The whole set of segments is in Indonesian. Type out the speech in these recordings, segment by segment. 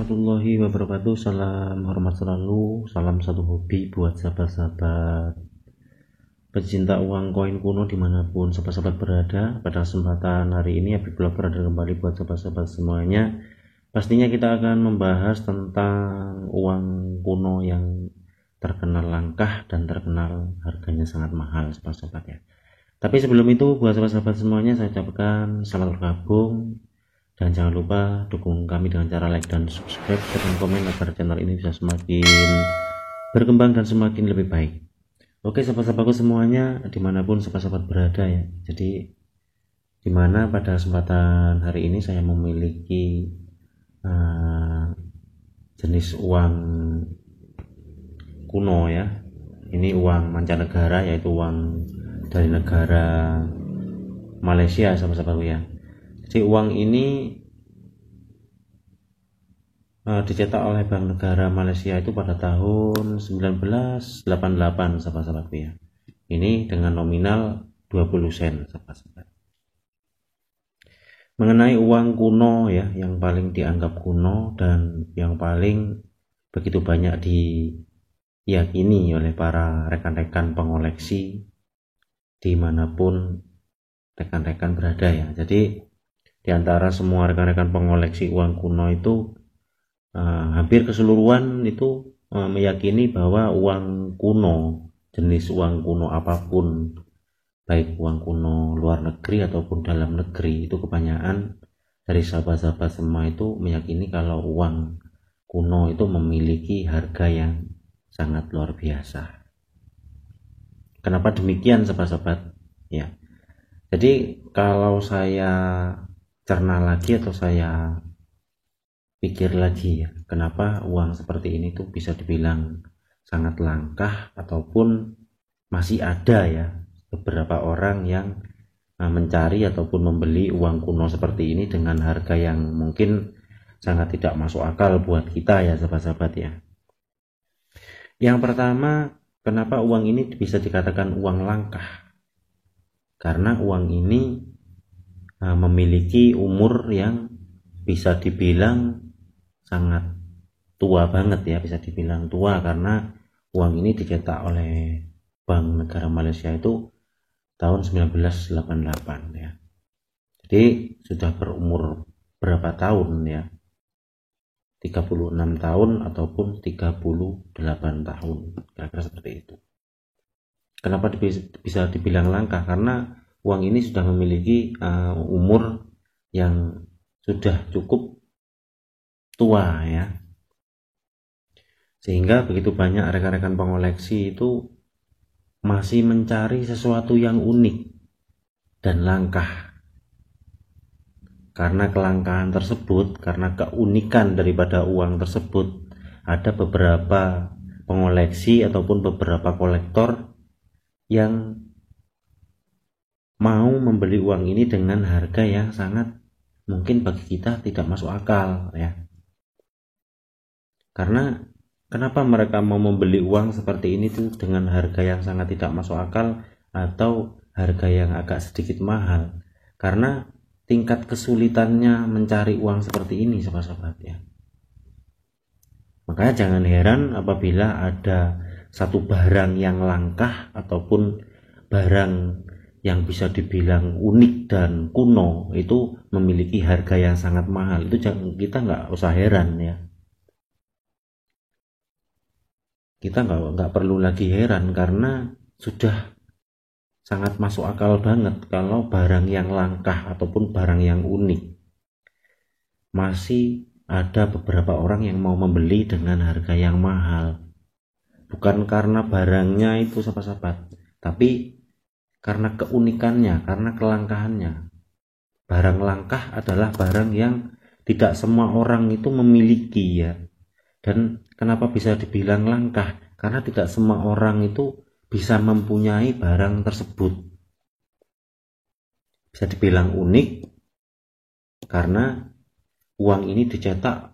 warahmatullahi wabarakatuh. Salam hormat selalu, salam satu hobi buat sahabat-sahabat pecinta uang koin kuno dimanapun sahabat-sahabat berada. Pada kesempatan hari ini Habib Blogger ada kembali buat sahabat-sahabat semuanya. Pastinya kita akan membahas tentang uang kuno yang terkenal langka dan terkenal harganya sangat mahal sahabat-sahabat ya. Tapi sebelum itu buat sahabat-sahabat semuanya saya ucapkan selamat bergabung. Dan jangan lupa dukung kami dengan cara like dan subscribe dan komen agar channel ini bisa semakin berkembang dan semakin lebih baik. Oke sahabat-sahabatku semuanya dimanapun sahabat-sahabat berada ya. Jadi dimana pada kesempatan hari ini saya memiliki jenis uang kuno ya. Ini uang mancanegara, yaitu uang dari negara Malaysia sahabat-sahabatku ya. Jadi uang ini dicetak oleh Bank Negara Malaysia itu pada tahun 1988 sahabat-sahabatku ya. Ini dengan nominal 20 sen sahabat-sahabat. Mengenai uang kuno ya, yang paling dianggap kuno dan yang paling begitu banyak diyakini oleh para rekan-rekan pengoleksi dimanapun rekan-rekan berada ya. Jadi di antara semua rekan-rekan pengoleksi uang kuno itu hampir keseluruhan itu meyakini bahwa uang kuno, jenis uang kuno apapun, baik uang kuno luar negeri ataupun dalam negeri, itu kebanyakan dari sahabat-sahabat semua itu meyakini kalau uang kuno itu memiliki harga yang sangat luar biasa. Kenapa demikian sahabat-sahabat ya? Jadi kalau saya cerna lagi atau saya pikir lagi ya, kenapa uang seperti ini tuh bisa dibilang sangat langka ataupun masih ada ya beberapa orang yang mencari ataupun membeli uang kuno seperti ini dengan harga yang mungkin sangat tidak masuk akal buat kita ya sahabat-sahabat ya. Yang pertama, kenapa uang ini bisa dikatakan uang langka? Karena uang ini memiliki umur yang bisa dibilang sangat tua banget ya, bisa dibilang tua karena uang ini dicetak oleh Bank Negara Malaysia itu tahun 1988 ya. Jadi sudah berumur berapa tahun ya? 36 tahun ataupun 38 tahun, kira-kira seperti itu. Kenapa bisa dibilang langka? Karena uang ini sudah memiliki umur yang sudah cukup tua ya, sehingga begitu banyak rekan-rekan pengoleksi itu masih mencari sesuatu yang unik dan langka. Karena kelangkaan tersebut, karena keunikan daripada uang tersebut, ada beberapa pengoleksi ataupun beberapa kolektor yang mau membeli uang ini dengan harga yang sangat mungkin bagi kita tidak masuk akal ya. Karena kenapa mereka mau membeli uang seperti ini tuh dengan harga yang sangat tidak masuk akal atau harga yang agak sedikit mahal? Karena tingkat kesulitannya mencari uang seperti ini sahabat-sahabat ya. Makanya jangan heran apabila ada satu barang yang langka ataupun barang yang bisa dibilang unik dan kuno itu memiliki harga yang sangat mahal. Itu kita nggak usah heran ya. Kita nggak perlu lagi heran karena sudah sangat masuk akal banget kalau barang yang langka ataupun barang yang unik masih ada beberapa orang yang mau membeli dengan harga yang mahal. Bukan karena barangnya itu sahabat-sahabat, tapi karena keunikannya, karena kelangkaannya. Barang langka adalah barang yang tidak semua orang itu memiliki ya. Dan kenapa bisa dibilang langka? Karena tidak semua orang itu bisa mempunyai barang tersebut. Bisa dibilang unik karena uang ini dicetak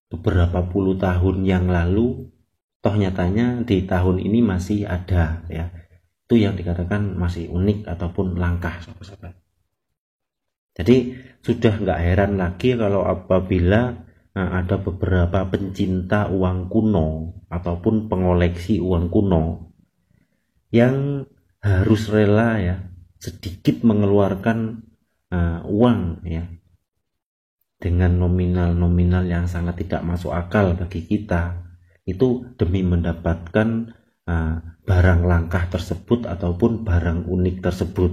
beberapa puluh tahun yang lalu, toh nyatanya di tahun ini masih ada ya. Itu yang dikatakan masih unik ataupun langka sahabat-sahabat. Jadi sudah nggak heran lagi kalau apabila ada beberapa pencinta uang kuno ataupun pengoleksi uang kuno yang harus rela ya sedikit mengeluarkan uang ya dengan nominal-nominal yang sangat tidak masuk akal bagi kita, itu demi mendapatkan barang langka tersebut ataupun barang unik tersebut.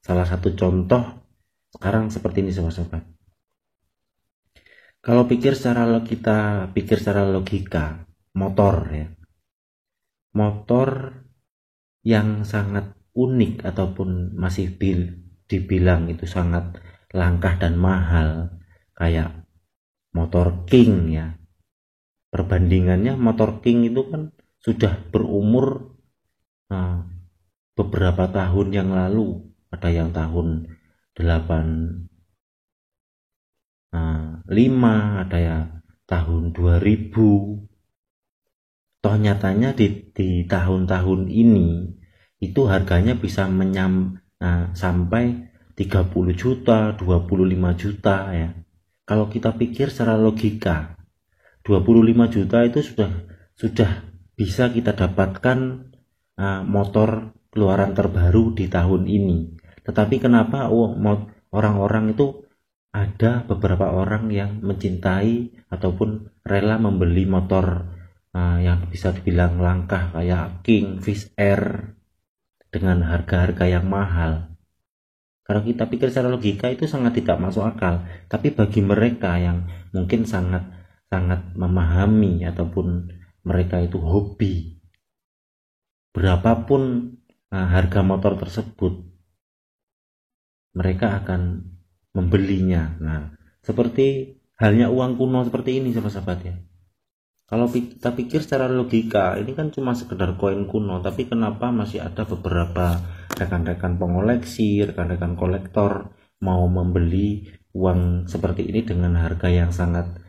Salah satu contoh sekarang seperti ini sobat-sobat. Kalau kita pikir secara logika, motor ya, motor yang sangat unik ataupun masih dibilang itu sangat langka dan mahal, kayak motor King ya. Perbandingannya motor King itu kan sudah berumur beberapa tahun yang lalu, ada yang tahun 85, ada yang tahun 2000. Toh nyatanya di tahun-tahun ini itu harganya bisa sampai 30 juta, 25 juta ya. Kalau kita pikir secara logika, 25 juta itu sudah bisa kita dapatkan motor keluaran terbaru di tahun ini. Tetapi kenapa orang-orang itu, ada beberapa orang yang mencintai ataupun rela membeli motor yang bisa dibilang langka kayak King, Fish Air dengan harga-harga yang mahal. Kalau kita pikir secara logika itu sangat tidak masuk akal. Tapi bagi mereka yang mungkin sangat memahami ataupun mereka itu hobi, berapapun harga motor tersebut, mereka akan membelinya. Nah, seperti halnya uang kuno seperti ini sahabat-sahabat ya. Kalau kita pikir secara logika, ini kan cuma sekedar koin kuno, tapi kenapa masih ada beberapa rekan-rekan pengoleksi, rekan-rekan kolektor mau membeli uang seperti ini dengan harga yang sangat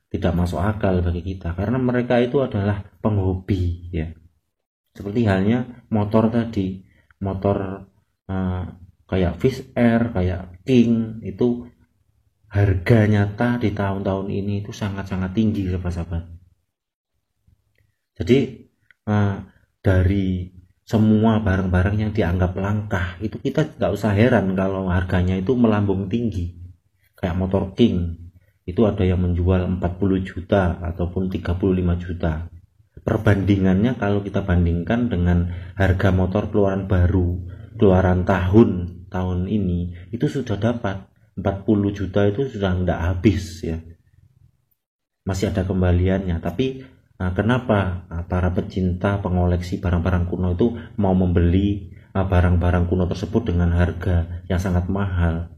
tidak masuk akal bagi kita, karena mereka itu adalah penghobi ya. Seperti halnya motor tadi, motor kayak Fish Air, kayak King, itu harga nyata di tahun-tahun ini itu sangat-sangat tinggi sahabat-sahabat. Jadi dari semua barang-barang yang dianggap langka itu kita nggak usah heran kalau harganya itu melambung tinggi. Kayak motor King itu ada yang menjual 40 juta ataupun 35 juta. Perbandingannya kalau kita bandingkan dengan harga motor keluaran baru, keluaran tahun ini, itu sudah dapat 40 juta, itu sudah nggak habis ya, masih ada kembaliannya. Tapi kenapa para pecinta pengoleksi barang-barang kuno itu mau membeli barang-barang kuno tersebut dengan harga yang sangat mahal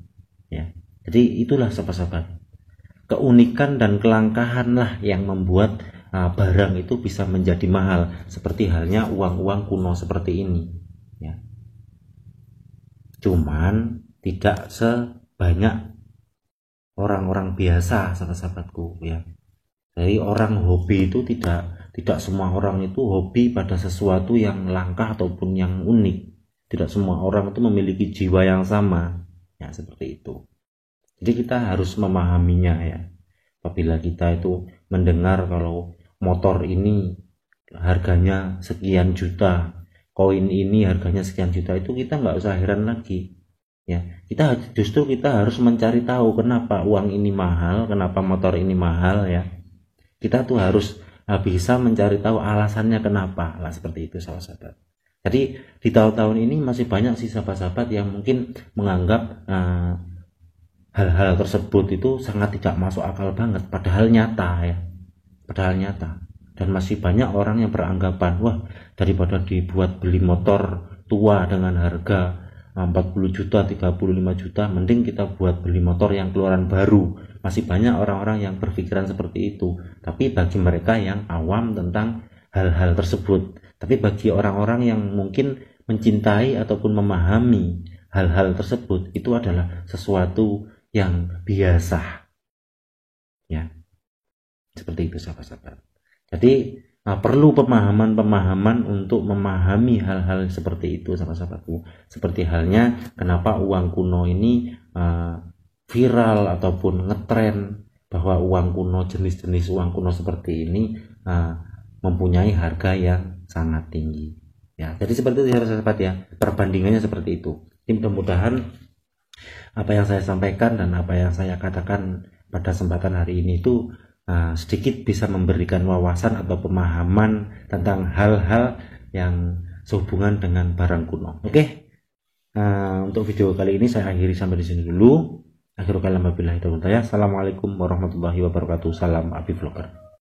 ya? Jadi itulah sahabat-sahabat, keunikan dan kelangkaan lah yang membuat barang itu bisa menjadi mahal, seperti halnya uang-uang kuno seperti ini ya. Cuman tidak banyak orang-orang biasa sahabat-sahabatku ya. Jadi orang hobi itu tidak semua orang itu hobi pada sesuatu yang langka ataupun yang unik. Tidak semua orang itu memiliki jiwa yang sama ya, seperti itu. Jadi kita harus memahaminya ya. Apabila kita itu mendengar kalau motor ini harganya sekian juta, koin ini harganya sekian juta, itu kita nggak usah heran lagi ya. Justru kita harus mencari tahu kenapa uang ini mahal, kenapa motor ini mahal ya. Kita tuh harus bisa mencari tahu alasannya kenapa lah, seperti itu sahabat-sahabat. Jadi di tahun-tahun ini masih banyak sih sahabat-sahabat yang mungkin menganggap hal-hal tersebut itu sangat tidak masuk akal banget, padahal nyata ya, padahal nyata. Dan masih banyak orang yang beranggapan, wah daripada dibuat beli motor tua dengan harga 40 juta, 35 juta, mending kita buat beli motor yang keluaran baru. Masih banyak orang-orang yang berpikiran seperti itu. Tapi bagi mereka yang awam tentang hal-hal tersebut. Tapi bagi orang-orang yang mungkin mencintai ataupun memahami hal-hal tersebut, itu adalah sesuatu yang biasa ya. Seperti itu sahabat-sahabat. Jadi perlu pemahaman untuk memahami hal-hal seperti itu sahabat-sahabatku. Seperti halnya kenapa uang kuno ini viral ataupun ngetren bahwa uang kuno, jenis-jenis uang kuno seperti ini mempunyai harga yang sangat tinggi ya. Jadi seperti itu ya sahabat ya, perbandingannya seperti itu. Mudah-mudahan apa yang saya sampaikan dan apa yang saya katakan pada kesempatan hari ini itu sedikit bisa memberikan wawasan atau pemahaman tentang hal-hal yang sehubungan dengan barang kuno. Oke. Untuk video kali ini saya akhiri sampai di sini dulu. Akhirul kalam wabillahi taufiq. Assalamualaikum warahmatullahi wabarakatuh. Salam Abi Vlogger.